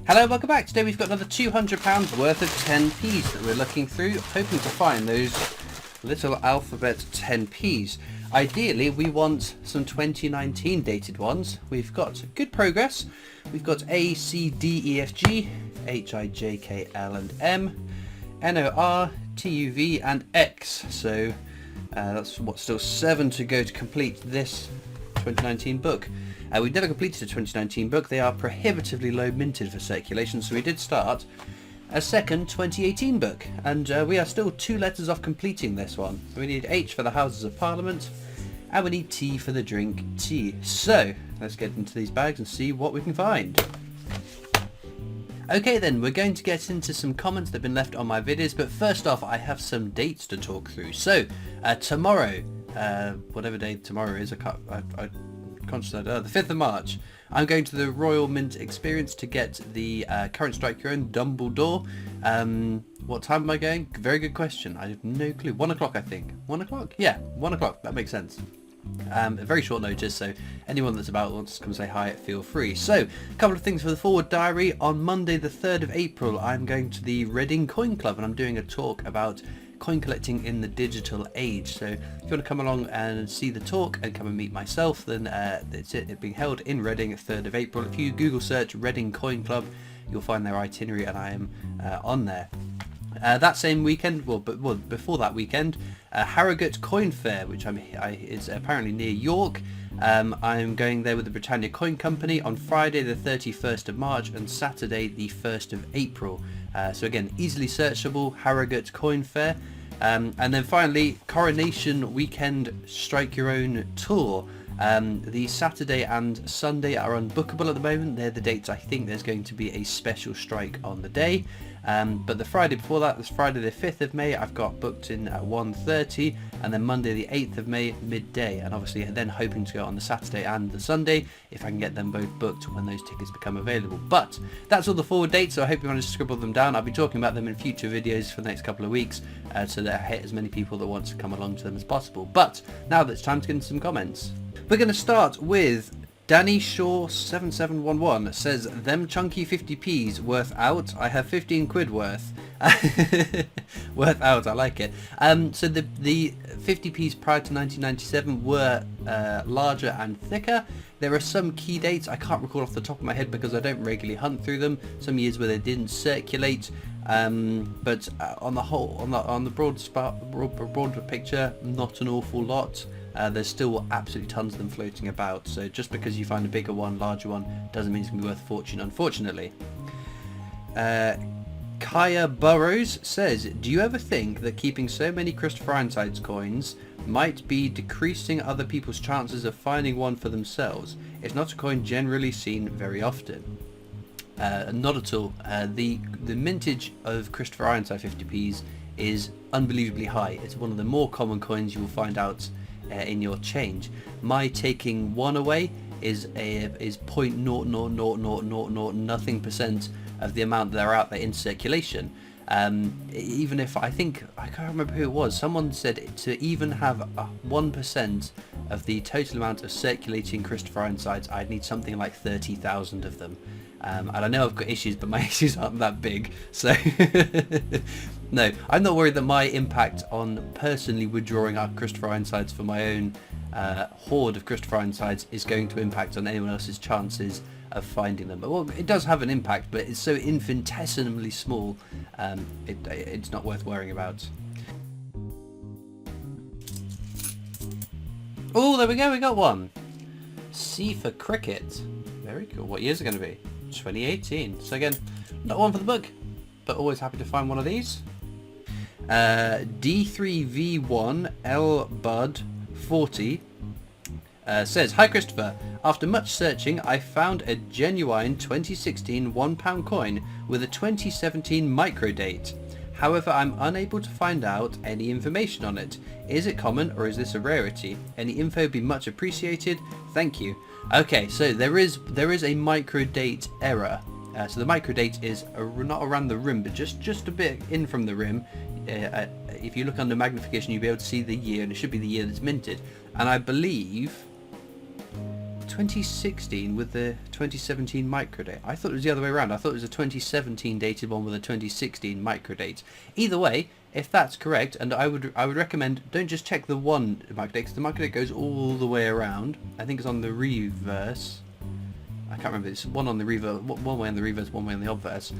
Hello, welcome back. Today we've got another £200 worth of 10p's that we're looking through, hoping to find those little alphabet 10p's. Ideally, we want some 2019 dated ones. We've got good progress. We've got A, C, D, E, F, G, H, I, J, K, L and M, N, O, R, T, U, V and X. So that's what's still 7 to go to complete this 2019 book. We've never completed a 2019 book. They are prohibitively low minted for circulation, so we did start a second 2018 book, and we are still 2 letters off completing this one. We need H for the Houses of Parliament, and we need T for the drink tea. So let's get into these bags and see what we can find. Okay then, we're going to get into some comments that have been left on my videos, but first off I have some dates to talk through. So tomorrow, whatever day tomorrow is, the 5th of March, I'm going to the Royal Mint Experience to get the current Strike Your Own Dumbledore. What time am I going? Very good question. I have no clue. 1 o'clock, I think. 1 o'clock? Yeah, 1 o'clock. That makes sense. A very short notice, so anyone that's about wants to come say hi, feel free. So, a couple of things for the forward diary. On Monday the 3rd of April, I'm going to the Reading Coin Club and I'm doing a talk about coin collecting in the digital age. So if you want to come along and see the talk and come and meet myself, then it's being held in Reading, 3rd of April. If you Google search Reading Coin Club, you'll find their itinerary and I am on there. That same weekend, before that weekend, Harrogate Coin Fair, which is apparently near York. I'm going there with the Britannia Coin Company on Friday the 31st of March and Saturday the 1st of April. So again, easily searchable, Harrogate Coin Fair. And then finally, Coronation Weekend Strike Your Own Tour. The Saturday and Sunday are unbookable at the moment. They're the dates I think there's going to be a special strike on the day. But the Friday before that, this Friday the 5th of May, I've got booked in at 1:30, and then Monday the 8th of May, midday. And obviously then hoping to go on the Saturday and the Sunday, if I can get them both booked when those tickets become available. But that's all the forward dates, so I hope you managed to scribble them down. I'll be talking about them in future videos for the next couple of weeks, so that I hit as many people that want to come along to them as possible. But now that it's time to get into some comments. We're going to start with Danny Shaw 7711 says, them chunky 50p's worth out. I have 15 quid worth. Worth out, I like it. So the 50p's prior to 1997 were larger and thicker. There are some key dates I can't recall off the top of my head because I don't regularly hunt through them. Some years where they didn't circulate. But on the whole, on the broad picture, not an awful lot. There's still absolutely tons of them floating about, so just because you find a bigger one, larger one, doesn't mean it's going to be worth a fortune, unfortunately. Kaya Burrows says, do you ever think that keeping so many Christopher Ironsides coins might be decreasing other people's chances of finding one for themselves? It's not a coin generally seen very often. Not at all. The mintage of Christopher Ironside 50p's is unbelievably high. It's one of the more common coins you will find out in your change. My taking one away is 0.00000 nothing % of the amount that are out there in circulation. Even if I can't remember who it was, someone said to even have 1% of the total amount of circulating Christopher Ironsides, I'd need something like 30,000 of them. And I know I've got issues, but my issues aren't that big, so no, I'm not worried that my impact on personally withdrawing out Christopher Ironsides for my own hoard of Christopher Ironsides is going to impact on anyone else's chances of finding them. Well, it does have an impact, but it's so infinitesimally small, it's not worth worrying about. Oh, there we go, we got one. C for cricket. Very cool. What year is it going to be? 2018. So again, not one for the book, but always happy to find one of these. D3V1LBud40 says, hi Christopher, after much searching I found a genuine 2016 £1 coin with a 2017 micro date. However, I'm unable to find out any information on it. Is it common or is this a rarity? Any info would be much appreciated. Thank you. Okay, so there is a micro date error. So the micro date is not around the rim, but just a bit in from the rim. If you look under magnification, you'll be able to see the year, and it should be the year that's minted. And I believe 2016 with the 2017 microdate. I thought it was the other way around. I thought it was a 2017 dated one with a 2016 microdate. Either way, if that's correct, and I would recommend don't just check the one microdate, because the microdate goes all the way around. I think it's on the reverse. I can't remember. It's one on the reverse, one way on the reverse, one way on the obverse.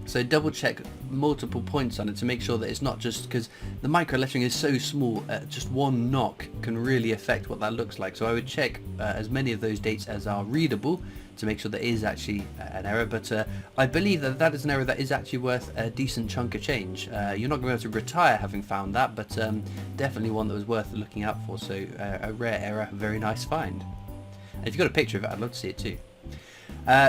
So double check multiple points on it to make sure that it's not just because the micro lettering is so small, just one knock can really affect what that looks like. So I would check as many of those dates as are readable to make sure there is actually an error, but I believe that is an error that is actually worth a decent chunk of change. You're not going to be able to retire having found that, but definitely one that was worth looking out for. So a rare error, very nice find. And if you've got a picture of it, I'd love to see it too.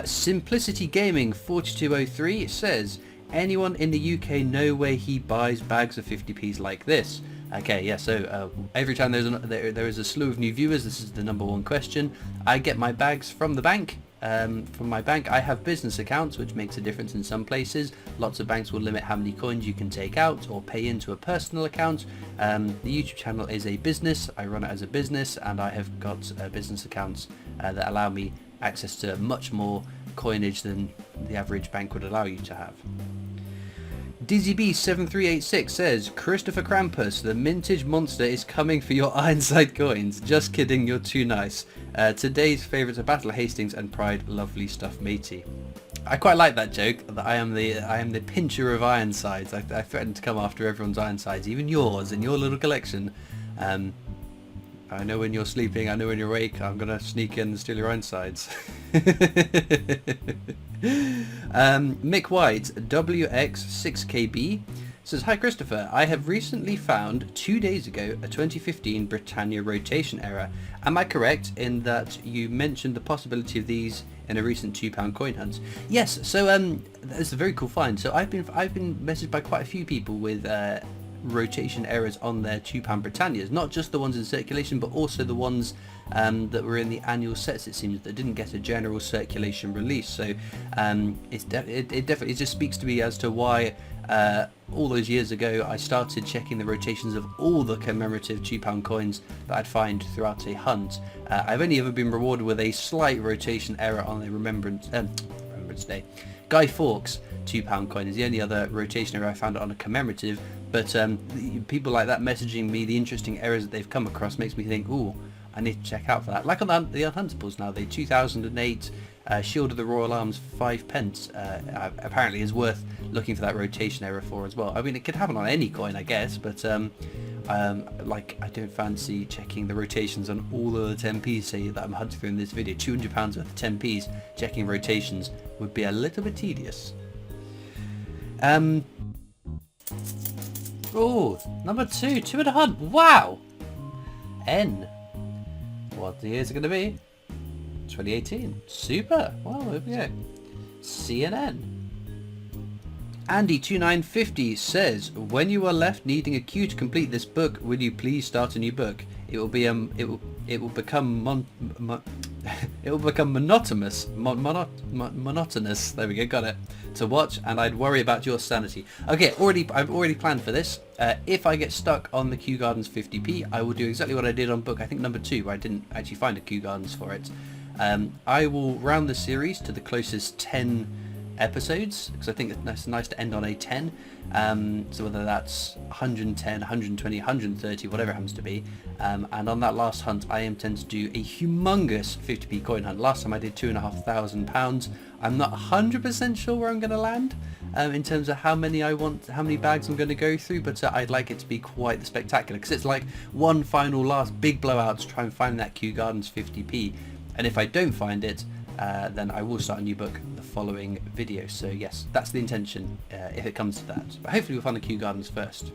Simplicity Gaming 4203 says, anyone in the UK know where he buys bags of 50p's like this? Okay, yeah, so every time there is a slew of new viewers, this is the number one question. I get my bags from the bank. From my bank, I have business accounts, which makes a difference in some places. Lots of banks will limit how many coins you can take out or pay into a personal account. The YouTube channel is a business. I run it as a business, and I have got business accounts that allow me access to much more coinage than the average bank would allow you to have. DizzyB7386 says, Christopher Krampus, the mintage monster is coming for your Ironside coins. Just kidding, you're too nice. Today's favourites are Battle of Hastings and Pride. Lovely stuff, matey. I quite like that joke, that I am the pincher of Ironsides. I threaten to come after everyone's Ironsides, even yours, in your little collection. I know when you're sleeping, I know when you're awake, I'm going to sneak in and steal your Ironsides. Mick White, WX6KB, says, hi Christopher, I have recently found 2 days ago a 2015 Britannia rotation error. Am I correct in that you mentioned the possibility of these in a recent £2 coin hunt? Yes, so that's a very cool find. So I've been messaged by quite a few people with rotation errors on their £2 Britannias, not just the ones in circulation, but also the ones that were in the annual sets, it seems, that didn't get a general circulation release. So it definitely just speaks to me as to why all those years ago I started checking the rotations of all the commemorative £2 coins that I'd find throughout a hunt. I've only ever been rewarded with a slight rotation error on a Remembrance Day. Guy Fawkes £2 coin is the only other rotation error I found on a commemorative, but people like that messaging me the interesting errors that they've come across makes me think, ooh, I need to check out for that. Like on the Unhuntables now, the 2008 Shield of the Royal Arms 5p apparently is worth looking for that rotation error for as well. I mean, it could happen on any coin, I guess, but like, I don't fancy checking the rotations on all of the 10p's say that I'm hunting through in this video. £200 worth of 10p's checking rotations would be a little bit tedious. Oh, number 2, 2 and a hunt. Wow. N. What the year is it going to be? 2018. Super. Well, there we go. CNN. Andy2950 says, when you are left needing a cue to complete this book, will you please start a new book? It will be it will become it will become monotonous. There we go, got it. To watch, and I'd worry about your sanity. Okay, I've already planned for this. If I get stuck on the Kew Gardens 50p, I will do exactly what I did on book, I think number 2, where I didn't actually find a Kew Gardens for it. I will round the series to the closest 10 episodes, because I think it's nice to end on a 10. So whether that's 110, 120, 130, whatever it happens to be. And on that last hunt, I intend to do a humongous 50p coin hunt. Last time I did £2,500. I'm not 100% sure where I'm going to land in terms of how many bags I'm going to go through, but I'd like it to be quite spectacular, because it's like one final last big blowout to try and find that Kew Gardens 50p. And if I don't find it, then I will start a new book the following video. So yes, that's the intention if it comes to that. But hopefully we'll find the Kew Gardens first.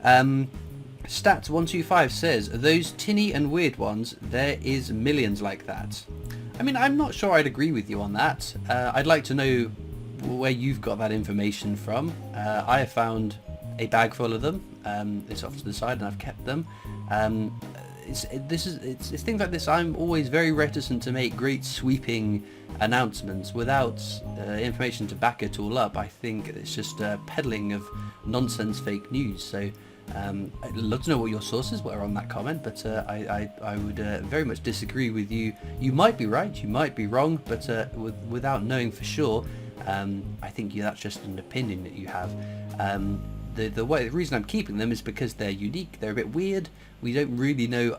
Stats125 says, those tinny and weird ones, there is millions like that. I mean, I'm not sure I'd agree with you on that. I'd like to know where you've got that information from. I have found a bag full of them. It's off to the side and I've kept them. It's things like this. I'm always very reticent to make great sweeping announcements without information to back it all up. I think it's just peddling of nonsense fake news. So I'd love to know what your sources were on that comment, but I would very much disagree with you. You might be right, you might be wrong, but without knowing for sure, I think that's just an opinion that you have. The reason I'm keeping them is because they're unique, they're a bit weird. We don't really know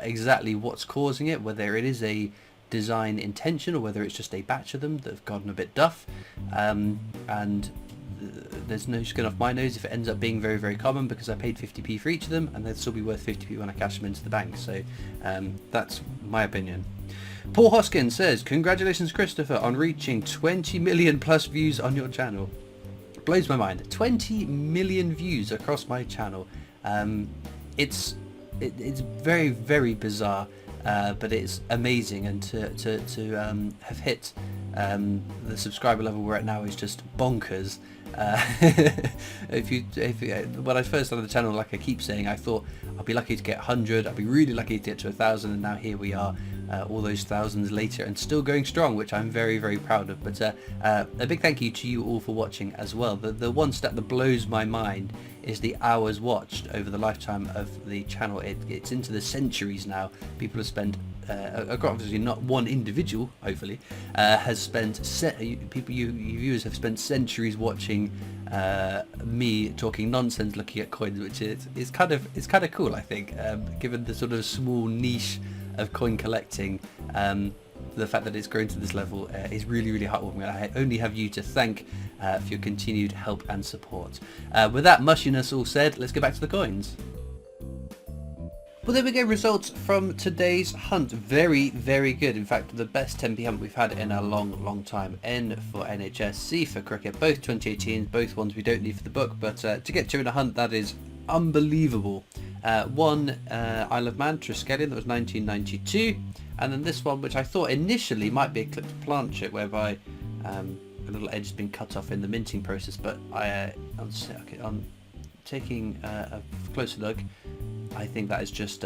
exactly what's causing it, whether it is a design intention or whether it's just a batch of them that have gotten a bit duff, and there's no skin off my nose if it ends up being very, very common, because I paid 50p for each of them and they'd still be worth 50p when I cash them into the bank. So that's my opinion. Paul Hoskins says, congratulations Christopher on reaching 20 million plus views on your channel. Blows my mind. 20 million views across my channel. It's very, very bizarre, but it's amazing, and to have hit the subscriber level we're at now is just bonkers. When I first started the channel, like I keep saying, I thought I'd be lucky to get 100, I'd be really lucky to get to 1,000, and now here we are, all those thousands later, and still going strong, which I'm very, very proud of. But a big thank you to you all for watching as well. The one stat that blows my mind is the hours watched over the lifetime of the channel. It's into the centuries now. People have spent obviously not one individual, hopefully, has spent you viewers have spent centuries watching me talking nonsense, looking at coins, which is kind of cool, I think, given the sort of small niche of coin collecting. The fact that it's grown to this level is really, really heartwarming. I only have you to thank for your continued help and support. With that mushiness all said, let's get back to the coins. Well, there we go, results from today's hunt. Very, very good. In fact, the best 10p hunt we've had in a long, long time. N for NHS, C for cricket, both 2018s, both ones we don't need for the book, but to get two in a hunt, that is unbelievable. One, Isle of Man, Triskelion, that was 1992, and then this one, which I thought initially might be Eclipse Planchet, whereby a little edge has been cut off in the minting process, but on taking a closer look, I think that is just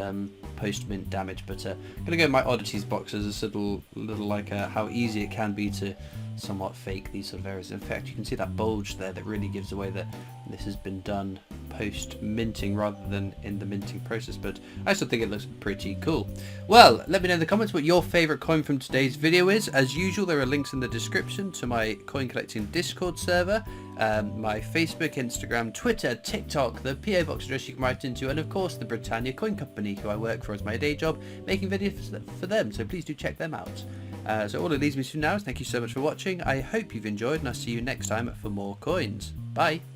post-mint damage. But I'm going to go in my oddities box as a little like how easy it can be to somewhat fake these sort of errors. In fact, you can see that bulge there that really gives away that this has been done post-minting rather than in the minting process, but I still think it looks pretty cool. Well, let me know in the comments what your favourite coin from today's video is. As usual, there are links in the description to my coin collecting Discord server, my Facebook, Instagram, Twitter, TikTok, the PO box address you can write into, and of course the Britannia Coin Company, who I work for as my day job, making videos for them, so please do check them out. So all it leaves me to now is thank you so much for watching. I hope you've enjoyed, and I'll see you next time for more coins. Bye!